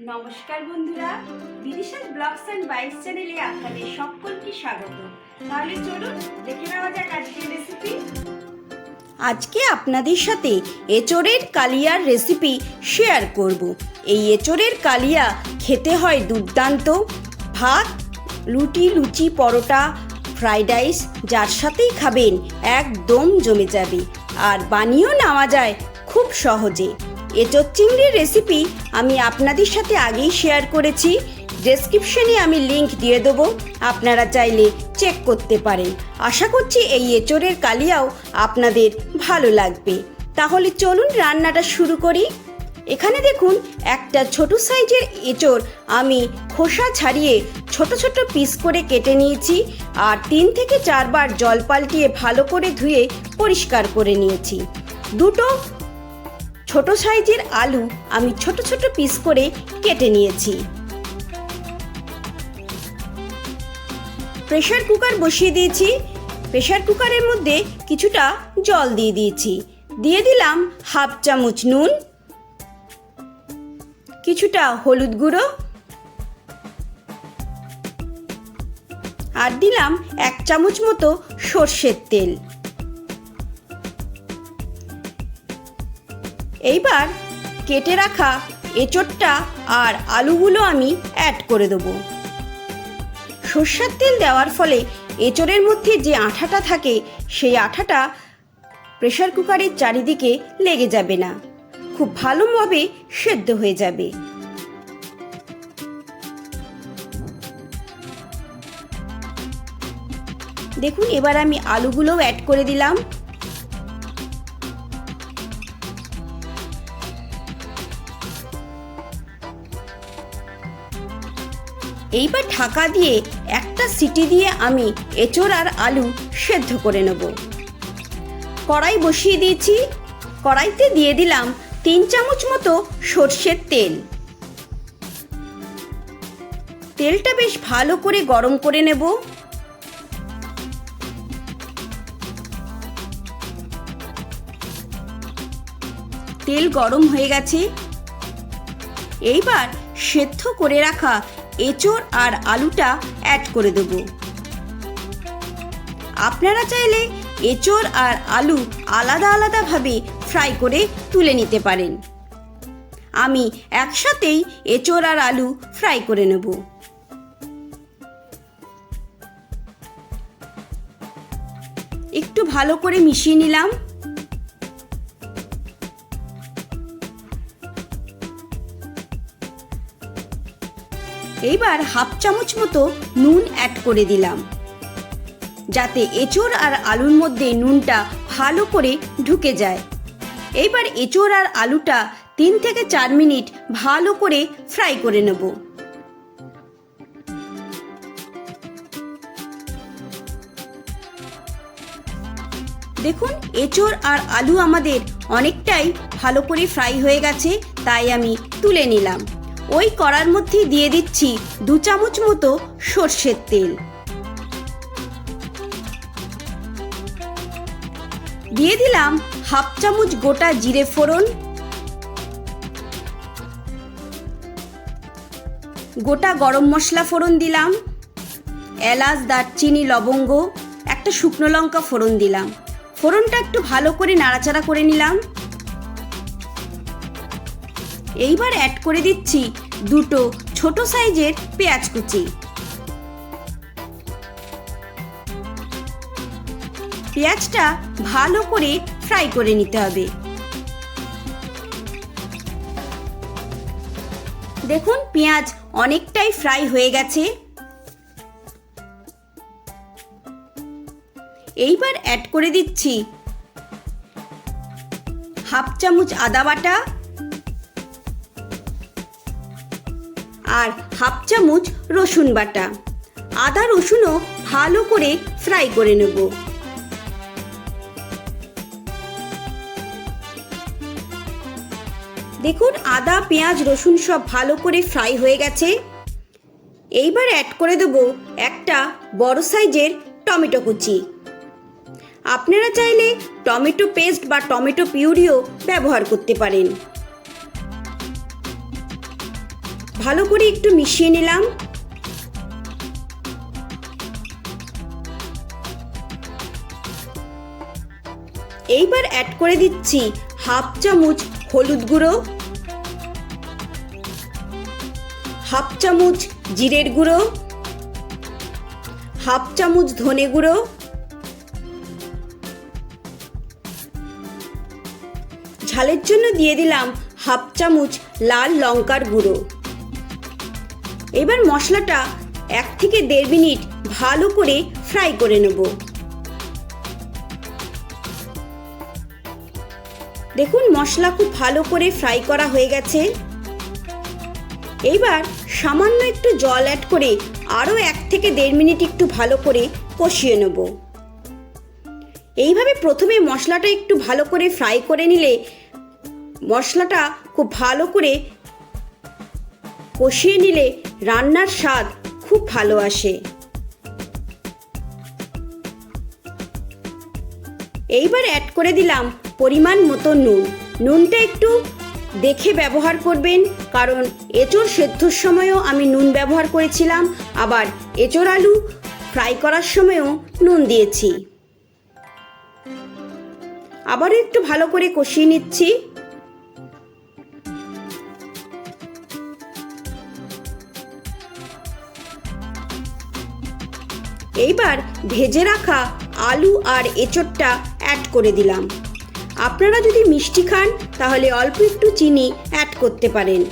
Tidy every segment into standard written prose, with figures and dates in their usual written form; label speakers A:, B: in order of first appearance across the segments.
A: নমস্কার বন্ধুরা, বিদিশাস blogs and bytes চ্যানেলে আপনাদের সকলকে স্বাগত। তাহলে চলুন দেখে নেওয়া যাক আজকের রেসিপি। আজকে আপনাদের সাথে এঁচোড়ের কালিয়ার রেসিপি শেয়ার করব। এই এঁচোড়ের কালিয়া খেতে হয় দুর্দান্ত। ভাত, রুটি, লুচি, পরোটা, ফ্রাইড রাইস যার সাথেই খাবেন একদম জমে যাবে, আর বানিয়েও নেওয়া যায় খুব সহজে। এঁচোড় চিংড়ির রেসিপি আমি আপনাদের সাথে আগেই শেয়ার করেছি, ডেসক্রিপশনে আমি লিংক দিয়ে দেবো, আপনারা চাইলে চেক করতে পারেন। আশা করছি এই এঁচোড়ের কালিয়াও আপনাদের ভালো লাগবে। তাহলে চলুন রান্নাটা শুরু করি। এখানে দেখুন একটা ছোট সাইজের এঁচোড় আমি খোসা ছাড়িয়ে ছোট ছোট পিস করে কেটে নিয়েছি, আর 3 থেকে 4 বার জল পাল্টিয়ে ভালো করে ধুয়ে পরিষ্কার করে নিয়েছি। দুটো ছোট সাইজের আলু আমি ছোট ছোট পিস করে কেটে নিয়েছি। প্রেসার কুকার বসিয়ে দিয়েছি। প্রেসার কুকারের মধ্যে কিছুটা জল দিয়ে দিয়েছি। দিয়ে দিলাম হাফ চামচ নুন, কিছুটা হলুদ গুঁড়ো, আর দিলাম 1 চামচ মতো সর্ষের তেল। এইবার কেটে রাখা এঁচোড়টা আর আলুগুলো আমি অ্যাড করে দেবো। সর্ষের তেল দেওয়ার ফলে এঁচোড়ের মধ্যে যে আঠাটা থাকে সেই আঠাটা প্রেসার কুকারের চারিদিকে লেগে যাবে না, খুব ভালোভাবে সেদ্ধ হয়ে যাবে। দেখুন এবার আমি আলুগুলোও অ্যাড করে দিলাম। এইবার ঢাকা দিয়ে একটা সিটি দিয়ে আমি এঁচোড় আর আলু সেদ্ধ করে নেব। কড়াই বসিয়ে দিয়েছি। কড়াইতে দিয়ে দিলাম 3 চামচ মতো সর্ষের তেল। তেলটা বেশ ভালো করে গরম করে নেব। তেল গরম হয়ে গেছে। এইবার সেদ্ধ করে রাখা এঁচোড় আর আলুটা অ্যাড করে দেব। আপনারা চাইলে এঁচোড় আর আলু আলাদা আলাদাভাবে ফ্রাই করে তুলে নিতে পারেন। আমি একসাথেই এঁচোড় আর আলু ফ্রাই করে নেব। একটু ভালো করে মিশিয়ে নিলাম। এইবার হাফ চামচ মতো নুন অ্যাড করে দিলাম, যাতে এঁচোড় আর আলুর মধ্যে নুনটা ভালো করে ঢুকে যায়। এইবার এঁচোড় আর আলুটা 3 থেকে 4 মিনিট ভালো করে ফ্রাই করে নেব। দেখুন এঁচোড় আর আলু আমাদের অনেকটাই ভালো করে ফ্রাই হয়ে গেছে, তাই আমি তুলে নিলাম। ওই কড়ার মধ্যে দিয়ে দিচ্ছি 2 চামচ মতো সর্ষের তেল। দিয়ে দিলাম হাফ চামচ গোটা জিরে ফোড়ন, গোটা গরম মশলা ফোড়ন দিলাম, এলাচ, দারচিনি, লবঙ্গ, একটা শুকনো লঙ্কা ফোড়ন দিলাম। ফোড়নটা একটু ভালো করে নাড়াচাড়া করে নিলাম। এইবার অ্যাড করে দিচ্ছি 2 ছোট সাইজের পেঁয়াজ কুচি। পেঁয়াজটা ভালো করে ফ্রাই করে নিতে হবে। দেখুন পেঁয়াজ অনেকটাই ফ্রাই হয়ে গেছে। এইবার অ্যাড করে দিচ্ছি হাফ চামচ আদা বাটা আর হাফ চামচ রসুন বাটা। আদা রসুনও ভালো করে ফ্রাই করে নেব। দেখুন আদা, পেঁয়াজ, রসুন সব ভালো করে ফ্রাই হয়ে গেছে। এইবার অ্যাড করে দেব একটা বড় সাইজের টমেটো কুচি। আপনারা চাইলে টমেটো পেস্ট বা টমেটো পিউরিও ব্যবহার করতে পারেন। ভালো করে একটু মিশিয়ে নিলাম। এইবার অ্যাড করে দিচ্ছি হাফ চামচ হলুদ গুঁড়ো, হাফ চামচ জিরের গুঁড়ো, হাফ চামচ ধনে গুঁড়ো, ঝালের জন্য দিয়ে দিলাম হাফ চামচ লাল লঙ্কার গুঁড়ো। এবার মশলাটা 1 থেকে 1.5 মিনিট ভালো করে ফ্রাই করে নেব। দেখুন মশলা খুব ভালো করে ফ্রাই করা হয়ে গেছে। এইবার সামান্য একটু জল অ্যাড করে আরও 1 থেকে 1.5 মিনিট একটু ভালো করে কষিয়ে নেব। এইভাবে প্রথমে মশলাটা একটু ভালো করে ফ্রাই করে নিলে মশলাটা খুব ভালো করে কষিয়ে নিলে রান্নার স্বাদ খুব ভালো আসে। এইবার অ্যাড করে দিলাম পরিমাণ মতো নুন। নুনটা একটু দেখে ব্যবহার করবেন, কারণ এঁচোড় সেদ্ধর সময়ও আমি নুন ব্যবহার করেছিলাম, আবার এঁচোড় আলু ফ্রাই করার সময়ও নুন দিয়েছি। আবারও একটু ভালো করে কষিয়ে নিচ্ছি। এইবার ভেজে রাখা আলু আর এঁচোড়টা অ্যাড করে দিলাম। আপনারা যদি মিষ্টি খান তাহলে অল্প একটু চিনি অ্যাড করতে পারেন।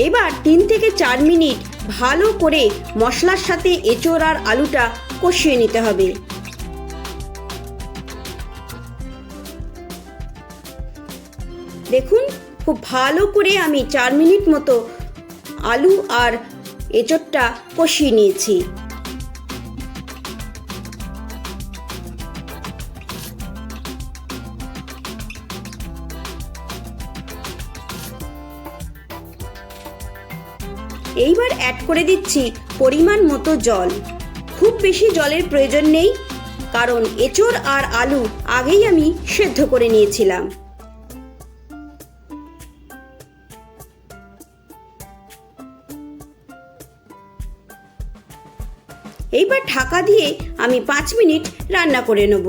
A: এবার 3 থেকে 4 মিনিট ভালো করে মশলার সাথে এঁচোড় আর আলুটা কষিয়ে নিতে হবে। দেখুন খুব ভালো করে আমি 4 মিনিট মতো আলু আর এঁচোড়টা কষিয়ে নিয়েছি। এইবার অ্যাড করে দিচ্ছি পরিমাণ মতো জল। খুব বেশি জলের প্রয়োজন নেই, কারণ এঁচোড় আর আলু আগেই আমি সেদ্ধ করে নিয়েছিলাম। এইবার ঢাকা দিয়ে আমি 5 মিনিট রান্না করে নেব।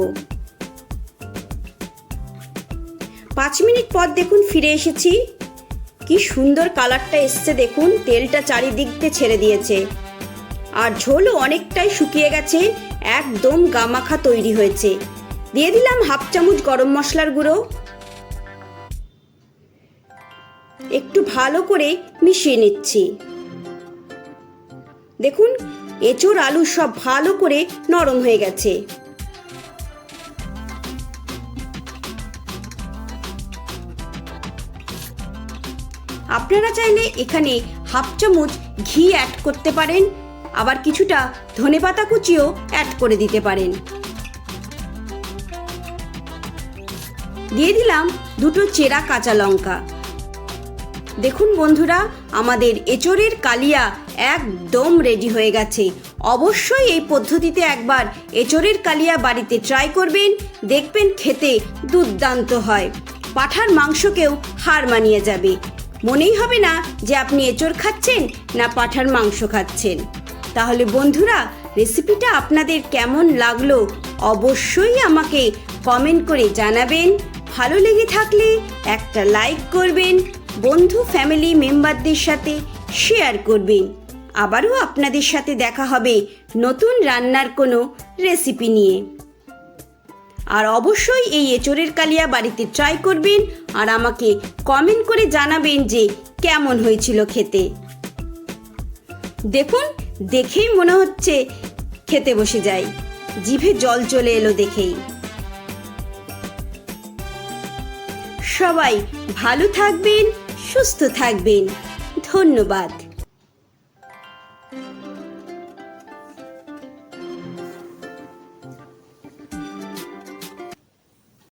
A: 5 মিনিট পর দেখুন ফিরে এসেছি। কি সুন্দর কালারটা এসছে, দেখুন তেলটা চারিদিক দিয়ে ছেড়ে দিয়েছে আর ঝোলও অনেকটাই শুকিয়ে গেছে, একদম গামাখা তৈরি হয়েছে। দিয়ে দিলাম হাফ চামচ গরম মশলার গুঁড়ো। একটু ভালো করে মিশিয়ে নিচ্ছি। দেখুন এঁচোড় আলু সব ভালো করে নরম হয়ে গেছে। আপনারা চাইলে এখানে হাফ চামচ ঘি অ্যাড করতে পারেন, আবার কিছুটা ধনেপাতা কুচিও অ্যাড করে দিতে পারেন। দিয়ে দিলাম 2টো চেরা কাঁচা লঙ্কা। দেখুন বন্ধুরা, আমাদের এঁচোড়ের কালিয়া একদম রেডি হয়ে গেছে। অবশ্যই এই পদ্ধতিতে একবার এঁচোড়ের কালিয়া বাড়িতে ট্রাই করবেন, দেখবেন খেতে দুর্দান্ত হয়। পাঁঠার মাংসকেও হার মানিয়ে যাবে। মনেই হবে না যে আপনি এঁচোড় খাচ্ছেন না পাঁঠার মাংস খাচ্ছেন। তাহলে বন্ধুরা, রেসিপিটা আপনাদের কেমন লাগলো অবশ্যই আমাকে কমেন্ট করে জানাবেন। ভালো লেগে থাকলে একটা লাইক করবেন, বন্ধু ফ্যামিলি মেম্বারদের সাথে শেয়ার করবেন। আবারও আপনাদের সাথে দেখা হবে নতুন রান্নার কোনো রেসিপি নিয়ে। আর অবশ্যই এই এঁচোড়ের কালিয়া বাড়িতে ট্রাই করবেন আর আমাকে কমেন্ট করে জানাবেন যে কেমন হয়েছিল খেতে। দেখুন দেখেই মনে হচ্ছে খেতে বসে যাই, জিভে জল চলে এলো দেখেই। সবাই ভালো থাকবেন, সুস্থ থাকবেন। ধন্যবাদ।